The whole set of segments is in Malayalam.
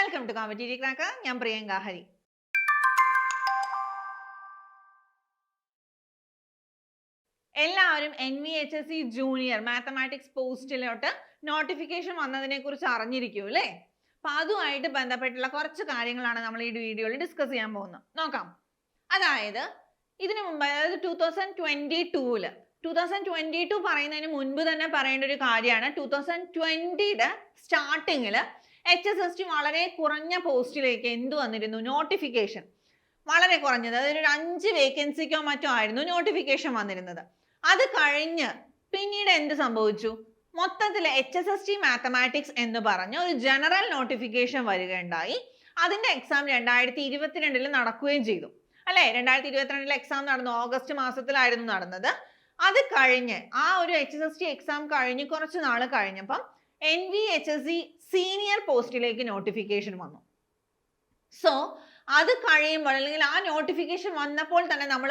Welcome to competitive cracker. ഞാൻ പ്രിയങ്ക ഹരി. എല്ലാവരും NVHSE ജൂനിയർ മാത്തമാറ്റിക്സ് പോസ്റ്റിലോട്ട് നോട്ടിഫിക്കേഷൻ വന്നതിനെ കുറിച്ച് അറിഞ്ഞിരിക്കും അല്ലേ? അപ്പൊ അതുമായിട്ട് ബന്ധപ്പെട്ടുള്ള കുറച്ച് കാര്യങ്ങളാണ് നമ്മൾ ഈ വീഡിയോയിൽ ഡിസ്കസ് ചെയ്യാൻ പോകുന്നത്. നോക്കാം. അതായത് ഇതിനു മുമ്പ്, അതായത് 2022 പറയുന്നതിന് മുൻപ് തന്നെ പറയേണ്ട ഒരു കാര്യമാണ്. 2020 സ്റ്റാർട്ടിങ്ങിൽ HSST വളരെ കുറഞ്ഞ പോസ്റ്റിലേക്ക് എന്ത് വന്നിരുന്നു? നോട്ടിഫിക്കേഷൻ വളരെ കുറഞ്ഞത്, അതായത് ഒരു 5 വേക്കൻസിക്കോ മറ്റോ ആയിരുന്നു നോട്ടിഫിക്കേഷൻ വന്നിരുന്നത്. അത് കഴിഞ്ഞ് പിന്നീട് എന്ത് സംഭവിച്ചു? മൊത്തത്തിൽ HSST മാത്തമാറ്റിക്സ് എന്ന് പറഞ്ഞ ഒരു ജനറൽ നോട്ടിഫിക്കേഷൻ വരികയുണ്ടായി. അതിന്റെ എക്സാം 2022 നടക്കുകയും ചെയ്തു അല്ലെ? 2022 എക്സാം നടന്നു, ഓഗസ്റ്റ് മാസത്തിലായിരുന്നു നടന്നത്. അത് കഴിഞ്ഞ് ആ ഒരു HSST എക്സാം കഴിഞ്ഞ് കുറച്ച് നാൾ കഴിഞ്ഞപ്പം NVHSE സീനിയർ പോസ്റ്റിലേക്ക് നോട്ടിഫിക്കേഷൻ വന്നു. സോ അത് കഴിയുമ്പോൾ, അല്ലെങ്കിൽ ആ നോട്ടിഫിക്കേഷൻ വന്നപ്പോൾ തന്നെ നമ്മൾ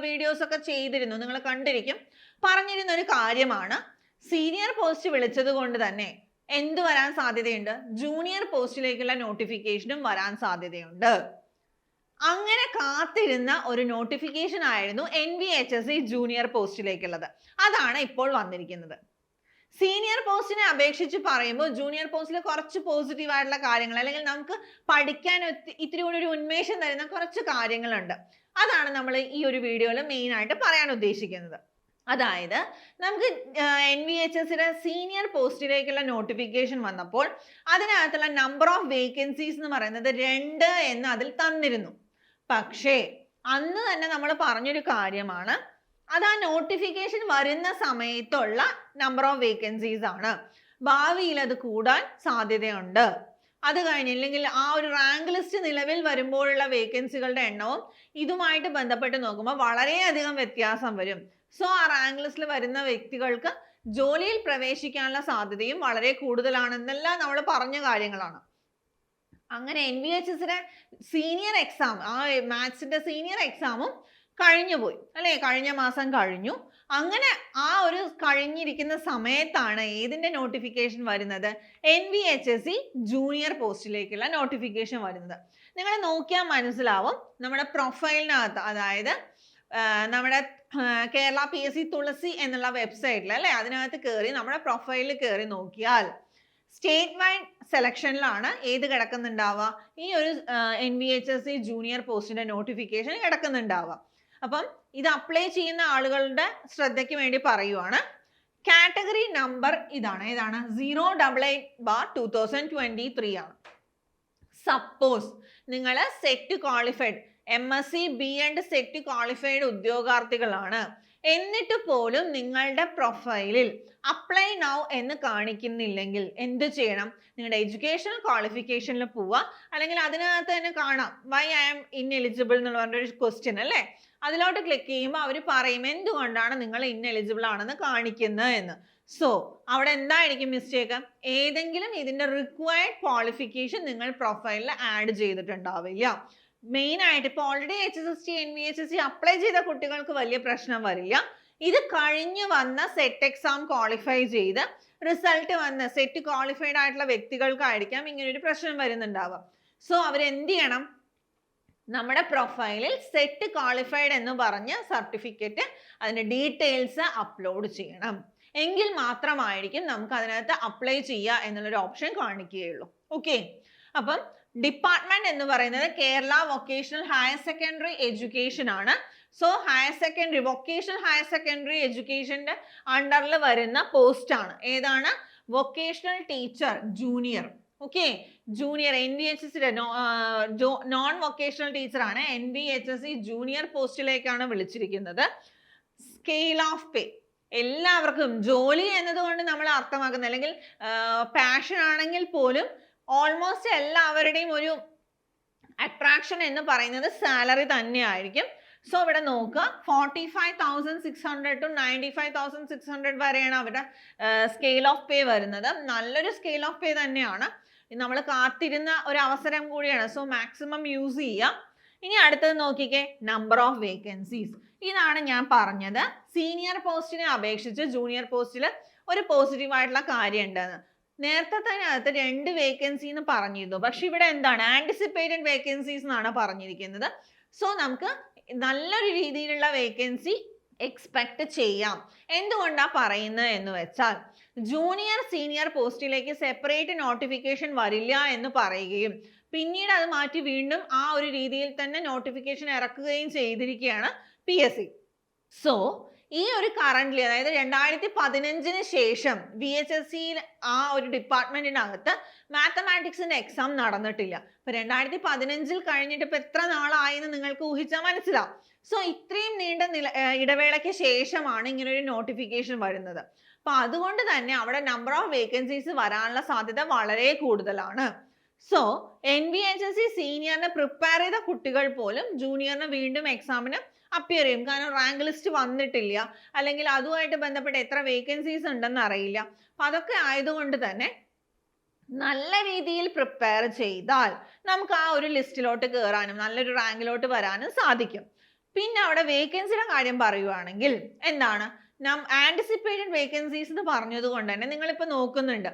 വീഡിയോസ് ഒക്കെ ചെയ്തിരുന്നു, നിങ്ങൾ കണ്ടിരിക്കും, പറഞ്ഞിരുന്ന ഒരു കാര്യമാണ്, സീനിയർ പോസ്റ്റ് വിളിച്ചത് കൊണ്ട് തന്നെ എന്ത് വരാൻ സാധ്യതയുണ്ട്? ജൂനിയർ പോസ്റ്റിലേക്കുള്ള നോട്ടിഫിക്കേഷനും വരാൻ സാധ്യതയുണ്ട്. അങ്ങനെ കാത്തിരുന്ന ഒരു നോട്ടിഫിക്കേഷൻ ആയിരുന്നു NVHSE ജൂനിയർ പോസ്റ്റിലേക്കുള്ളത്. അതാണ് ഇപ്പോൾ വന്നിരിക്കുന്നത്. സീനിയർ പോസ്റ്റിനെ അപേക്ഷിച്ച് പറയുമ്പോൾ ജൂനിയർ പോസ്റ്റിൽ കുറച്ച് പോസിറ്റീവ് ആയിട്ടുള്ള കാര്യങ്ങൾ, അല്ലെങ്കിൽ നമുക്ക് പഠിക്കാൻ ഇത്തിരി കൂടി ഒരു ഉന്മേഷം തരുന്ന കുറച്ച് കാര്യങ്ങളുണ്ട്. അതാണ് നമ്മൾ ഈ ഒരു വീഡിയോയിൽ മെയിൻ ആയിട്ട് പറയാൻ ഉദ്ദേശിക്കുന്നത്. അതായത് നമുക്ക് NVHSയുടെ സീനിയർ പോസ്റ്റിലേക്കുള്ള നോട്ടിഫിക്കേഷൻ വന്നപ്പോൾ അതിനകത്തുള്ള നമ്പർ ഓഫ് വേക്കൻസീസ് എന്ന് പറയുന്നത് 2 എന്ന് അതിൽ തന്നിരുന്നു. പക്ഷേ അന്ന് തന്നെ നമ്മൾ പറഞ്ഞൊരു കാര്യമാണ്, അത് ആ നോട്ടിഫിക്കേഷൻ വരുന്ന സമയത്തുള്ള നമ്പർ ഓഫ് വേക്കൻസീസ് ആണ്. ഭാവിയിൽ അത് കൂടാൻ സാധ്യതയുണ്ട്. അത് കഴിഞ്ഞില്ലെങ്കിൽ ആ ഒരു റാങ്ക് ലിസ്റ്റ് നിലവിൽ വരുമ്പോഴുള്ള വേക്കൻസികളുടെ എണ്ണവും ഇതുമായിട്ട് ബന്ധപ്പെട്ട് നോക്കുമ്പോൾ വളരെയധികം വ്യത്യാസം വരും. സോ ആ റാങ്ക് ലിസ്റ്റിൽ വരുന്ന വ്യക്തികൾക്ക് ജോലിയിൽ പ്രവേശിക്കാനുള്ള സാധ്യതയും വളരെ കൂടുതലാണെന്നെല്ലാം നമ്മൾ പറഞ്ഞ കാര്യങ്ങളാണ്. അങ്ങനെ NVHSയുടെ സീനിയർ എക്സാം, ആ മാത്സിന്റെ സീനിയർ എക്സാമും കഴിഞ്ഞുപോയി അല്ലെ? കഴിഞ്ഞ മാസം കഴിഞ്ഞു. അങ്ങനെ ആ ഒരു കഴിഞ്ഞിരിക്കുന്ന സമയത്താണ് ഏതിന്റെ നോട്ടിഫിക്കേഷൻ വരുന്നത്? NVHSE ജൂനിയർ പോസ്റ്റിലേക്കുള്ള നോട്ടിഫിക്കേഷൻ വരുന്നത്. നിങ്ങൾ നോക്കിയാൽ മനസ്സിലാവും, നമ്മുടെ പ്രൊഫൈലിനകത്ത്, അതായത് നമ്മുടെ കേരള PSC തുളസി എന്നുള്ള വെബ്സൈറ്റിൽ അല്ലെ, അതിനകത്ത് കയറി നമ്മുടെ പ്രൊഫൈലിൽ കയറി നോക്കിയാൽ സ്റ്റേറ്റ് വൈഡ് സെലക്ഷനിലാണ് ഏത് കിടക്കുന്നുണ്ടാവുക? ഈ ഒരു NVHSE ജൂനിയർ പോസ്റ്റിന്റെ നോട്ടിഫിക്കേഷൻ കിടക്കുന്നുണ്ടാവുക. അപ്പം ഇത് അപ്ലൈ ചെയ്യുന്ന ആളുകളുടെ ശ്രദ്ധയ്ക്ക് വേണ്ടി പറയുവാണ്. കാറ്റഗറി നമ്പർ ഇതാണ്. ഏതാണ്? 088/2023 ആണ്. സപ്പോസ് നിങ്ങൾ SET qualified MSc B.Ed SET qualified ഉദ്യോഗാർത്ഥികളാണ്, എന്നിട്ട് പോലും നിങ്ങളുടെ പ്രൊഫൈലിൽ അപ്ലൈ നൗ എന്ന് കാണിക്കുന്നില്ലെങ്കിൽ എന്ത് ചെയ്യണം? നിങ്ങളുടെ എഡ്യൂക്കേഷണൽ ക്വാളിഫിക്കേഷനിൽ പോവുക, അല്ലെങ്കിൽ അതിനകത്ത് തന്നെ കാണാം വൈ ഐ ആം ഇൻഎലിജിബിൾ എന്നുള്ള പറഞ്ഞൊരു ക്വസ്റ്റ്യൻ അല്ലേ? അതിലോട്ട് ക്ലിക്ക് ചെയ്യുമ്പോൾ അവർ പറയും എന്തുകൊണ്ടാണ് നിങ്ങൾ ഇൻഎലിജിബിൾ ആണെന്ന് കാണിക്കുന്നത് എന്ന്. സോ അവിടെ എന്തായിരിക്കും മിസ്റ്റേക്ക്? ഏതെങ്കിലും ഇതിന്റെ റിക്വയർഡ് ക്വാളിഫിക്കേഷൻ നിങ്ങൾ പ്രൊഫൈലിൽ ആഡ് ചെയ്തിട്ടുണ്ടാവില്ല. മെയിൻ ആയിട്ട് ഇപ്പോൾ ഓൾറെഡി HSST NVHSE അപ്ലൈ ചെയ്ത കുട്ടികൾക്ക് വലിയ പ്രശ്നം വരില്ല. ഇത് കഴിഞ്ഞു വന്ന സെറ്റ് എക്സാം ക്വാളിഫൈ ചെയ്ത് റിസൾട്ട് വന്ന് സെറ്റ് ക്വാളിഫൈഡ് ആയിട്ടുള്ള വ്യക്തികൾക്കായിരിക്കാം ഇങ്ങനെ ഒരു പ്രശ്നം വരുന്നുണ്ടാവുക. സോ അവരെന്ത് ചെയ്യണം? നമ്മുടെ പ്രൊഫൈലിൽ സെറ്റ് ക്വാളിഫൈഡ് എന്ന് പറഞ്ഞ സർട്ടിഫിക്കറ്റ്, അതിന്റെ ഡീറ്റെയിൽസ് അപ്ലോഡ് ചെയ്യണം. എങ്കിൽ മാത്രമായിരിക്കും നമുക്ക് അതിനകത്ത് അപ്ലൈ ചെയ്യുക എന്നുള്ളൊരു ഓപ്ഷൻ കാണിക്കുകയുള്ളൂ. ഓക്കെ, അപ്പം ഡിപ്പാർട്ട്മെന്റ് എന്ന് പറയുന്നത് Kerala vocational higher secondary education ആണ്. സോ വൊക്കേഷണൽ ഹയർ സെക്കൻഡറി എഡ്യൂക്കേഷന്റെ അണ്ടറിൽ വരുന്ന പോസ്റ്റ് ആണ്. ഏതാണ്? Vocational teacher junior. Okay, junior NVHSE non vocational teacher ആണ്. NVHSE ജൂനിയർ പോസ്റ്റിലേക്കാണ് വിളിച്ചിരിക്കുന്നത്. സ്കെയിൽ ഓഫ് പേ എല്ലാവർക്കും ജോലി എന്നതുകൊണ്ട് നമ്മൾ അർത്ഥമാക്കുന്നത്, അല്ലെങ്കിൽ പാഷൻ ആണെങ്കിൽ പോലും ഓൾമോസ്റ്റ് എല്ലാവരുടെയും ഒരു അട്രാക്ഷൻ എന്ന് പറയുന്നത് സാലറി തന്നെയായിരിക്കും. സോ ഇവിടെ നോക്കുക, 45,600 to 95,600 വരെയാണ് അവരുടെ സ്കെയിൽ ഓഫ് പേ വരുന്നത്. നല്ലൊരു സ്കെയിൽ ഓഫ് പേ തന്നെയാണ്. നമ്മൾ കാത്തിരുന്ന ഒരു അവസരം കൂടിയാണ്. സോ മാക്സിമം യൂസ് ചെയ്യുക. ഇനി അടുത്തത് നോക്കിക്കേ, നമ്പർ ഓഫ് വേക്കൻസീസ്. ഇതാണ് ഞാൻ പറഞ്ഞത്, സീനിയർ പോസ്റ്റിനെ അപേക്ഷിച്ച് ജൂനിയർ പോസ്റ്റിൽ ഒരു പോസിറ്റീവ് ആയിട്ടുള്ള കാര്യം ഉണ്ടെന്ന്. നേരത്തെ അതിനകത്ത് 2 വേക്കൻസി എന്ന് പറഞ്ഞിരുന്നു. പക്ഷെ ഇവിടെ എന്താണ് ആന്റിസിപ്പേറ്റഡ് വേക്കൻസീസ് എന്നാണ് പറഞ്ഞിരിക്കുന്നത്. സോ നമുക്ക് നല്ലൊരു രീതിയിലുള്ള വേക്കൻസി എക്സ്പെക്ട് ചെയ്യാം. എന്തുകൊണ്ടാ പറയുന്നത് എന്ന് വെച്ചാൽ ജൂനിയർ സീനിയർ പോസ്റ്റിലേക്ക് സെപ്പറേറ്റ് നോട്ടിഫിക്കേഷൻ വരില്ല എന്ന് പറയുകയും പിന്നീട് അത് മാറ്റി വീണ്ടും ആ ഒരു രീതിയിൽ തന്നെ നോട്ടിഫിക്കേഷൻ ഇറക്കുകയും ചെയ്തിരിക്കുകയാണ് PSC. സോ ഈ ഒരു കറന്റ്ലി അതായത് 2015 ശേഷം VHSC ആ ഒരു ഡിപ്പാർട്ട്മെന്റിനകത്ത് മാത്തമാറ്റിക്സിന്റെ എക്സാം നടന്നിട്ടില്ല. ഇപ്പൊ 2015 കഴിഞ്ഞിട്ട് ഇപ്പൊ എത്ര നാളായെന്ന് നിങ്ങൾക്ക് ഊഹിച്ചാൽ മനസ്സിലാവും. സോ ഇത്രയും നീണ്ട ഇടവേളയ്ക്ക് ശേഷമാണ് ഇങ്ങനെ ഒരു നോട്ടിഫിക്കേഷൻ വരുന്നത്. അപ്പൊ അതുകൊണ്ട് തന്നെ അവിടെ നമ്പർ ഓഫ് വേക്കൻസീസ് വരാനുള്ള സാധ്യത വളരെ കൂടുതലാണ്. സോ NVHSC സീനിയറിന് പ്രിപ്പയർ ചെയ്ത കുട്ടികൾ പോലും ജൂനിയറിന് വീണ്ടും എക്സാമിന് അപ്പിയർ ചെയ്യും. കാരണം റാങ്ക് ലിസ്റ്റ് വന്നിട്ടില്ല, അല്ലെങ്കിൽ അതുമായിട്ട് ബന്ധപ്പെട്ട് എത്ര വേക്കൻസീസ് ഉണ്ടെന്ന് അറിയില്ല. അപ്പൊ അതൊക്കെ ആയതുകൊണ്ട് തന്നെ നല്ല രീതിയിൽ പ്രിപ്പയർ ചെയ്താൽ നമുക്ക് ആ ഒരു ലിസ്റ്റിലോട്ട് കയറാനും നല്ലൊരു റാങ്കിലോട്ട് വരാനും സാധിക്കും. പിന്നെ അവിടെ വേക്കൻസിയുടെ കാര്യം പറയുവാണെങ്കിൽ എന്താണ് ആന്റിസിപ്പേറ്റഡ് വേക്കൻസീസ് എന്ന് പറഞ്ഞത് കൊണ്ട് തന്നെ നിങ്ങളിപ്പോൾ നോക്കുന്നുണ്ട്.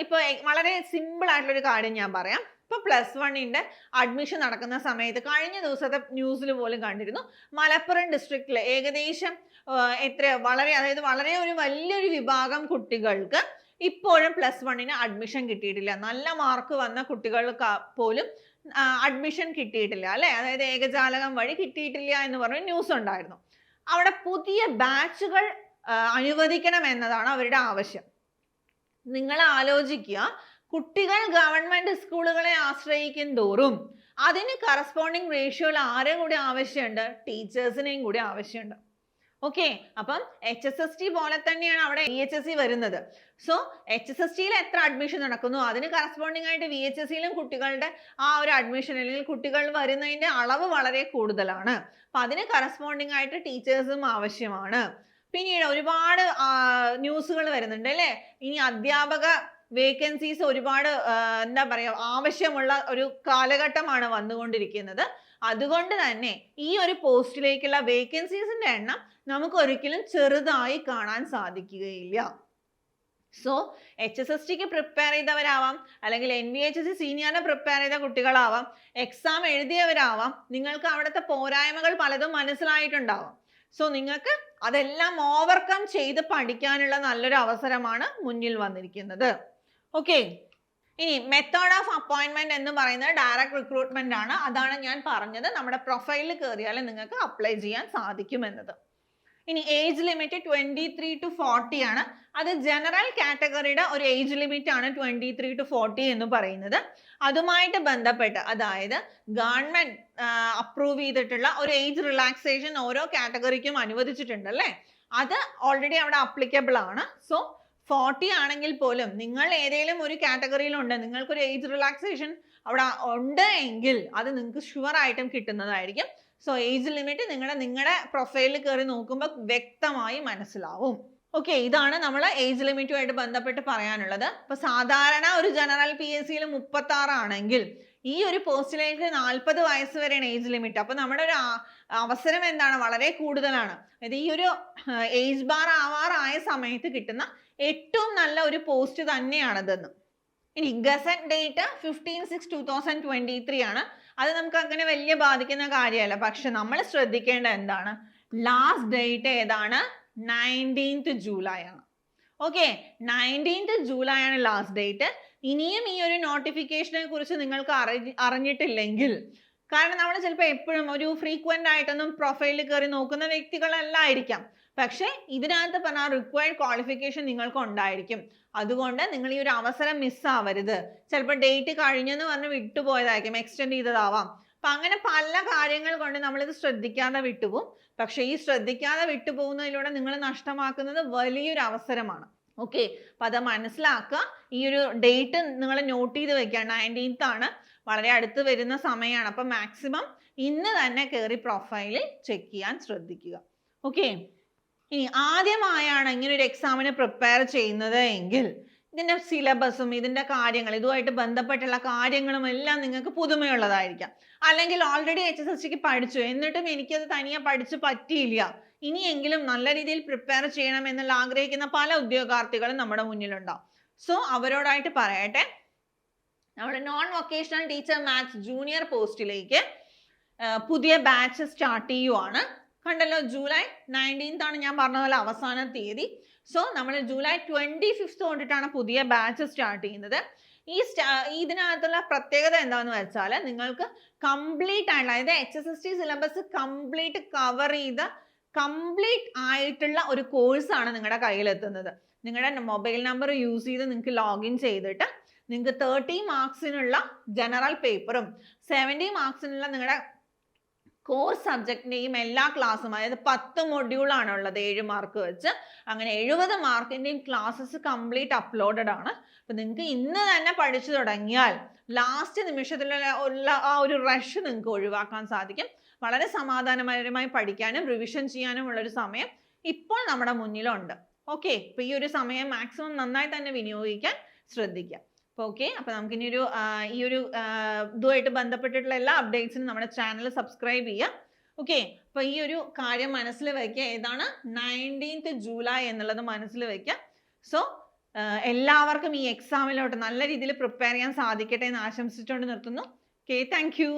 ഇപ്പൊ വളരെ സിമ്പിൾ ആയിട്ടുള്ള ഒരു കാര്യം ഞാൻ പറയാം. ഇപ്പൊ +1 അഡ്മിഷൻ നടക്കുന്ന സമയത്ത് കഴിഞ്ഞ ദിവസത്തെ ന്യൂസിൽ പോലും കണ്ടിരുന്നു, മലപ്പുറം ഡിസ്ട്രിക്റ്റിൽ ഏകദേശം അതായത് വളരെ ഒരു വലിയൊരു വിഭാഗം കുട്ടികൾക്ക് ഇപ്പോഴും +1 അഡ്മിഷൻ കിട്ടിയിട്ടില്ല. നല്ല മാർക്ക് വന്ന കുട്ടികൾക്ക് പോലും അഡ്മിഷൻ കിട്ടിയിട്ടില്ല അല്ലെ, അതായത് ഏകജാലകം വഴി കിട്ടിയിട്ടില്ല എന്ന് പറഞ്ഞ ന്യൂസ് ഉണ്ടായിരുന്നു. അവിടെ പുതിയ ബാച്ചുകൾ അനുവദിക്കണം എന്നതാണ് അവരുടെ ആവശ്യം. നിങ്ങൾ ആലോചിക്കുക, കുട്ടികൾ ഗവൺമെന്റ് സ്കൂളുകളെ ആശ്രയിക്കും തോറും അതിന് കറസ്പോണ്ടിങ് റേഷ്യോയിൽ ആരെയും കൂടി ആവശ്യമുണ്ട്, ടീച്ചേഴ്സിനെയും കൂടി ആവശ്യമുണ്ട്. ഓക്കെ, അപ്പം HSST പോലെ തന്നെയാണ് അവിടെ VHSC വരുന്നത്. സോ HSSTയിൽ എത്ര അഡ്മിഷൻ നടക്കുന്നു അതിന് കറസ്പോണ്ടിങ് ആയിട്ട് VHSCയിലും കുട്ടികളുടെ ആ ഒരു അഡ്മിഷൻ അല്ലെങ്കിൽ കുട്ടികൾ വരുന്നതിന്റെ അളവ് വളരെ കൂടുതലാണ്. അപ്പൊ അതിന് കറസ്പോണ്ടിങ് ആയിട്ട് ടീച്ചേഴ്സും ആവശ്യമാണ്. പിന്നീട് ഒരുപാട് ന്യൂസുകൾ വരുന്നുണ്ട് അല്ലെ, ഇനി അധ്യാപക വേക്കൻസീസ് ഒരുപാട് എന്താ പറയാ ആവശ്യമുള്ള ഒരു കാലഘട്ടമാണ് വന്നുകൊണ്ടിരിക്കുന്നത്. അതുകൊണ്ട് തന്നെ ഈ ഒരു പോസ്റ്റിലേക്കുള്ള വേക്കൻസീസിന്റെ എണ്ണം നമുക്ക് ഒരിക്കലും ചെറുതായി കാണാൻ സാധിക്കുകയില്ല. സോ HSSTക്ക് പ്രിപ്പയർ ചെയ്തവരാവാം, അല്ലെങ്കിൽ NVHSC സീനിയറിനെ പ്രിപ്പയർ ചെയ്ത കുട്ടികളാവാം, എക്സാം എഴുതിയവരാവാം, നിങ്ങൾക്ക് അവിടുത്തെ പോരായ്മകൾ പലതും മനസ്സിലായിട്ടുണ്ടാവാം. സോ നിങ്ങൾക്ക് അതെല്ലാം ഓവർകം ചെയ്ത് പഠിക്കാനുള്ള നല്ലൊരു അവസരമാണ് മുന്നിൽ വന്നിരിക്കുന്നത്. ഓക്കെ, ഇനി മെത്തേഡ് ഓഫ് അപ്പോയിന്റ്മെന്റ് എന്ന് പറയുന്നത് ഡയറക്റ്റ് റിക്രൂട്ട്മെന്റ് ആണ്. അതാണ് ഞാൻ പറഞ്ഞത്, നമ്മുടെ പ്രൊഫൈലിൽ കയറിയാൽ നിങ്ങൾക്ക് അപ്ലൈ ചെയ്യാൻ സാധിക്കും എന്നത്. ഇനി ഏജ് ലിമിറ്റ് 23 to 40 ആണ്. അത് ജനറൽ കാറ്റഗറിയുടെ ഒരു ഏജ് ലിമിറ്റ് ആണ് 23 to 40 എന്ന് പറയുന്നത്. അതുമായിട്ട് ബന്ധപ്പെട്ട് അതായത് ഗവൺമെന്റ് അപ്രൂവ് ചെയ്തിട്ടുള്ള ഒരു ഏജ് റിലാക്സേഷൻ ഓരോ കാറ്റഗറിക്കും അനുവദിച്ചിട്ടുണ്ട് അല്ലേ, അത് ഓൾറെഡി അവിടെ അപ്ലിക്കബിൾ ആണ്. സോ 40 ആണെങ്കിൽ പോലും നിങ്ങൾ ഏതെങ്കിലും ഒരു കാറ്റഗറിയിലുണ്ട്, നിങ്ങൾക്കൊരു ഏജ് റിലാക്സേഷൻ അവിടെ ഉണ്ട് എങ്കിൽ അത് നിങ്ങൾക്ക് ഷുവർ ആയിട്ടും കിട്ടുന്നതായിരിക്കും. സോ ഏജ് ലിമിറ്റ് നിങ്ങളുടെ പ്രൊഫൈലിൽ കയറി നോക്കുമ്പോൾ വ്യക്തമായി മനസ്സിലാവും. ഓക്കെ, ഇതാണ് നമ്മൾ ഏജ് ലിമിറ്റുമായിട്ട് ബന്ധപ്പെട്ട് പറയാനുള്ളത്. ഇപ്പൊ സാധാരണ ഒരു ജനറൽ PSCയിൽ 36 ആണെങ്കിൽ ഈ ഒരു പോസ്റ്റിലേക്ക് 40 വയസ്സ് വരെയാണ് ഏജ് ലിമിറ്റ്. അപ്പൊ നമ്മുടെ ഒരു അവസരം എന്താണ്, വളരെ കൂടുതലാണ്. അതായത് ഈ ഒരു ഏജ് ബാർ ആവാറായ സമയത്ത് കിട്ടുന്ന ഏറ്റവും നല്ല ഒരു പോസ്റ്റ് തന്നെയാണതെന്ന്. ഇനി ഗസറ്റ് ഡേറ്റ് 15/6/2023 ആണ്. അത് നമുക്ക് അങ്ങനെ വലിയ ബാധിക്കുന്ന കാര്യമല്ല. പക്ഷെ നമ്മൾ ശ്രദ്ധിക്കേണ്ട എന്താണ്, ലാസ്റ്റ് ഡേറ്റ് ഏതാണ്, 19th July ആണ്. ഓക്കെ, 19th July ആണ് ലാസ്റ്റ് ഡേറ്റ്. ഇനിയും ഈ ഒരു നോട്ടിഫിക്കേഷനെ കുറിച്ച് നിങ്ങൾക്ക് അറിഞ്ഞിട്ടില്ലെങ്കിൽ, കാരണം നമ്മൾ ചിലപ്പോൾ എപ്പോഴും ഒരു ഫ്രീക്വന്റ് ആയിട്ടൊന്നും പ്രൊഫൈലിൽ കയറി നോക്കുന്ന വ്യക്തികളല്ലായിരിക്കാം, പക്ഷെ ഇതിനകത്ത് പറഞ്ഞ റിക്വയർഡ് ക്വാളിഫിക്കേഷൻ നിങ്ങൾക്ക് ഉണ്ടായിരിക്കും. അതുകൊണ്ട് നിങ്ങൾ ഈ ഒരു അവസരം മിസ്സാവരുത്. ചിലപ്പോൾ ഡേറ്റ് കഴിഞ്ഞെന്ന് പറഞ്ഞ് വിട്ടുപോയതായിരിക്കും, എക്സ്റ്റെൻഡ് ചെയ്തതാവാം. അപ്പൊ അങ്ങനെ പല കാര്യങ്ങൾ കൊണ്ട് നമ്മളിത് ശ്രദ്ധിക്കാതെ വിട്ടുപോകും. പക്ഷെ ഈ ശ്രദ്ധിക്കാതെ വിട്ടുപോകുന്നതിലൂടെ നിങ്ങൾ നഷ്ടമാക്കുന്നത് വലിയൊരു അവസരമാണ്. ഓക്കെ, അപ്പൊ അത് മനസ്സിലാക്കുക. ഈ ഒരു ഡേറ്റ് നിങ്ങൾ നോട്ട് ചെയ്ത് വെക്കുക, 19th ആണ്, വളരെ അടുത്ത് വരുന്ന സമയമാണ്. അപ്പൊ മാക്സിമം ഇന്ന് തന്നെ കയറി പ്രൊഫൈലിൽ ചെക്ക് ചെയ്യാൻ ശ്രദ്ധിക്കുക. ഓക്കെ, ഇനി ആദ്യമായാണ് ഇങ്ങനെ ഒരു എക്സാമിന് പ്രിപ്പയർ ചെയ്യുന്നത് എങ്കിൽ ഇതിന്റെ സിലബസും ഇതിന്റെ കാര്യങ്ങൾ ഇതുമായിട്ട് ബന്ധപ്പെട്ടുള്ള കാര്യങ്ങളും എല്ലാം നിങ്ങൾക്ക് പുതുമയുള്ളതായിരിക്കാം. അല്ലെങ്കിൽ ഓൾറെഡി HSSCക്ക് പഠിച്ചു, എന്നിട്ടും എനിക്കത് തനിയെ പഠിച്ചു പറ്റിയില്ല, ഇനിയെങ്കിലും നല്ല രീതിയിൽ പ്രിപ്പയർ ചെയ്യണം എന്നുള്ള ആഗ്രഹിക്കുന്ന പല ഉദ്യോഗാർത്ഥികളും നമ്മുടെ മുന്നിലുണ്ടാവും. സോ അവരോടായിട്ട് പറയട്ടെ, നമ്മുടെ non vocational teacher maths junior പോസ്റ്റിലേക്ക് പുതിയ ബാച്ച് സ്റ്റാർട്ട് ചെയ്യുവാണ്. കണ്ടല്ലോ, ജൂലൈ 19th ആണ് ഞാൻ പറഞ്ഞ പോലെ അവസാന തീയതി. സോ നമ്മൾ ജൂലൈ 25th തൊട്ടിട്ടാണ് പുതിയ ബാച്ച് സ്റ്റാർട്ട് ചെയ്യുന്നത്. ഇതിനകത്തുള്ള പ്രത്യേകത എന്താണെന്ന് വെച്ചാൽ നിങ്ങൾക്ക് കംപ്ലീറ്റ് ആയിട്ടുള്ള, അതായത് HSST സിലബസ് കംപ്ലീറ്റ് കവർ ചെയ്ത കംപ്ലീറ്റ് ആയിട്ടുള്ള ഒരു കോഴ്സാണ് നിങ്ങളുടെ കയ്യിലെത്തുന്നത്. നിങ്ങളുടെ മൊബൈൽ നമ്പർ യൂസ് ചെയ്ത് നിങ്ങൾക്ക് ലോഗിൻ ചെയ്തിട്ട് നിങ്ങൾക്ക് 30 മാർക്സിനുള്ള ജനറൽ പേപ്പറും 70 മാർക്സിനുള്ള നിങ്ങളുടെ കോഴ്സ് സബ്ജക്റ്റിൻ്റെയും എല്ലാ ക്ലാസ്സും, അതായത് 10 മൊഡ്യൂളാണ് ഉള്ളത് 7 മാർക്ക് വെച്ച്. അങ്ങനെ 70 മാർക്കിൻ്റെയും ക്ലാസ്സസ് കംപ്ലീറ്റ് അപ്ലോഡഡ് ആണ്. അപ്പം നിങ്ങൾക്ക് ഇന്ന് തന്നെ പഠിച്ചു തുടങ്ങിയാൽ ലാസ്റ്റ് നിമിഷത്തിലുള്ള ആ ഒരു റഷ് നിങ്ങൾക്ക് ഒഴിവാക്കാൻ സാധിക്കും. വളരെ സമാധാനപരമായി പഠിക്കാനും റിവിഷൻ ചെയ്യാനും ഉള്ളൊരു സമയം ഇപ്പോൾ നമ്മുടെ മുന്നിലുണ്ട്. ഓക്കെ, അപ്പോൾ ഈ ഒരു സമയം മാക്സിമം നന്നായി തന്നെ വിനിയോഗിക്കാൻ ശ്രദ്ധിക്കാം. അപ്പോൾ ഓക്കെ, അപ്പോൾ നമുക്കിനി ഈ ഒരു ഇതുമായിട്ട് ബന്ധപ്പെട്ടിട്ടുള്ള എല്ലാ അപ്ഡേറ്റ്സിനും നമ്മുടെ ചാനൽ സബ്സ്ക്രൈബ് ചെയ്യുക. ഓക്കെ, അപ്പോൾ ഈ ഒരു കാര്യം മനസ്സിൽ വയ്ക്കുക. ഏതാണ് 19th ജൂലൈ എന്നുള്ളത് മനസ്സിൽ വയ്ക്കുക. സോ എല്ലാവർക്കും ഈ എക്സാമിലോട്ട് നല്ല രീതിയിൽ പ്രിപ്പയർ ചെയ്യാൻ സാധിക്കട്ടെ എന്ന് ആശംസിച്ചുകൊണ്ട് നിർത്തുന്നു. Okay, thank you.